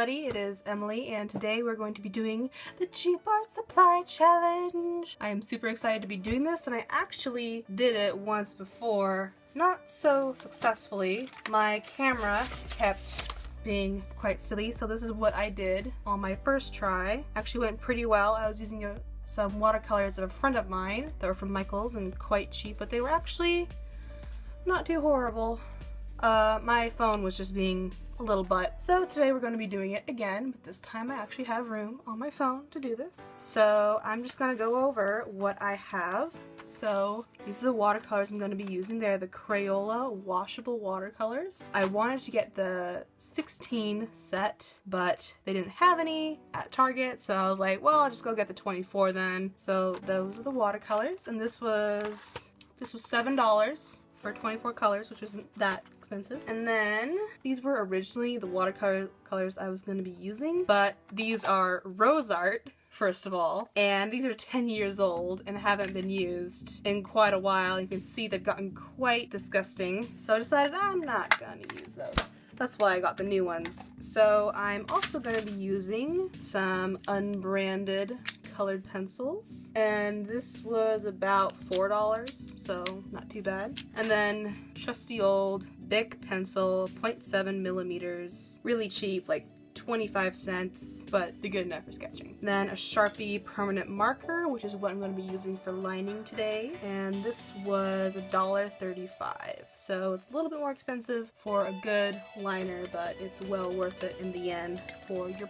It is Emily, and today we're going to be doing the Cheap Art Supply Challenge. I am super excited to be doing this, and I actually did it once before, not so successfully. My camera kept being quite silly, so this is what I did on my first try. Actually went pretty well. I was using some watercolors of a friend of mine that were from Michaels and quite cheap, but they were actually not too horrible. My phone was just being a little butt. So today we're going to be doing it again, but this time I actually have room on my phone to do this. So I'm just going to go over what I have. So these are the watercolors I'm going to be using. They're the Crayola washable watercolors. I wanted to get the 16 set, but they didn't have any at Target, so I was like, well, I'll just go get the 24 then. So those are the watercolors, and this was $7 for 24 colors, which isn't that expensive. And then these were originally the watercolors I was going to be using, but these are Rose Art, first of all, and these are 10 years old and haven't been used in quite a while. You can see they've gotten quite disgusting, so I decided I'm not going to use those. That's why I got the new ones. So I'm also going to be using some unbranded colored pencils, and this was about $4, so not too bad. And then trusty old Bic pencil, 0.7 millimeters, really cheap, like 25 cents, but they're good enough for sketching. Then a Sharpie permanent marker, which is what I'm going to be using for lining today, and this was $1.35. So it's a little bit more expensive for a good liner, but it's well worth it in the end for your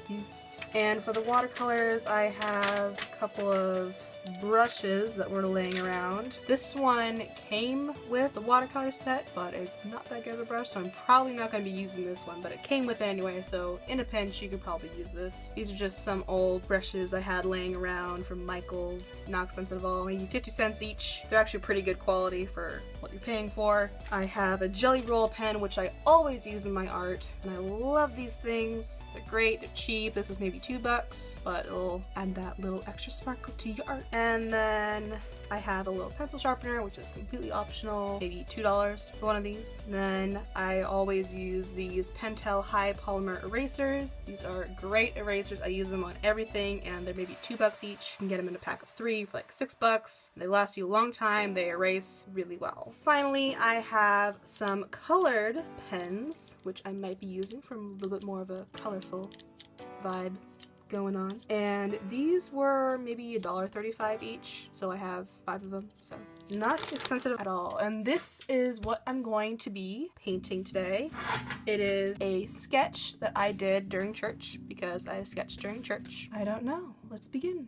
piece. And for the watercolors, I have a couple of brushes that were laying around. This one came with the watercolor set, but it's not that good of a brush, so I'm probably not going to be using this one, but it came with it anyway, so in a pinch you could probably use this. These are just some old brushes I had laying around from Michaels. Not expensive at all, maybe 50 cents each. They're actually pretty good quality for what you're paying for. I have a Jelly Roll pen, which I always use in my art, and I love these things. They're great, they're cheap. This was maybe $2, but it'll add that little extra sparkle to your art. And then I have a little pencil sharpener, which is completely optional, maybe $2 for one of these. And then I always use these Pentel high polymer erasers. These are great erasers. I use them on everything, and they're maybe $2 each. You can get them in a pack of 3 for like $6. They last you a long time. They erase really well. Finally, I have some colored pens, which I might be using for a little bit more of a colorful vibe going on, and these were maybe $1.35 each, so I have 5 of them, so not expensive at all. And this is what I'm going to be painting today. It is a sketch that I did during church, because I sketched during church. I don't know. Let's begin.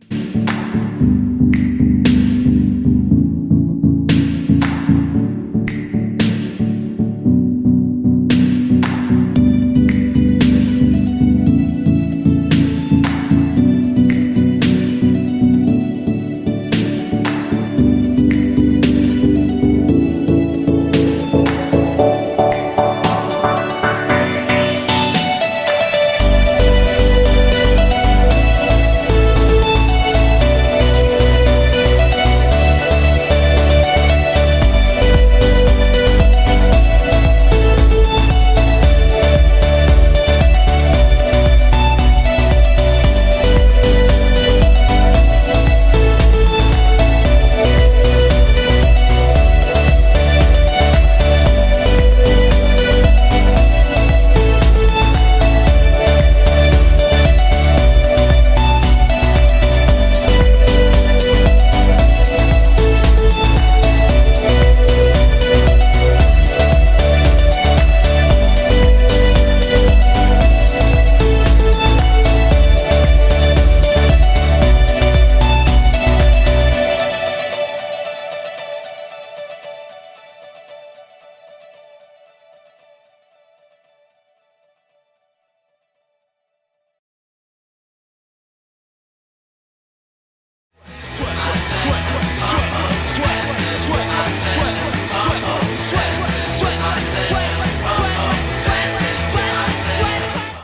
sweat, sweat.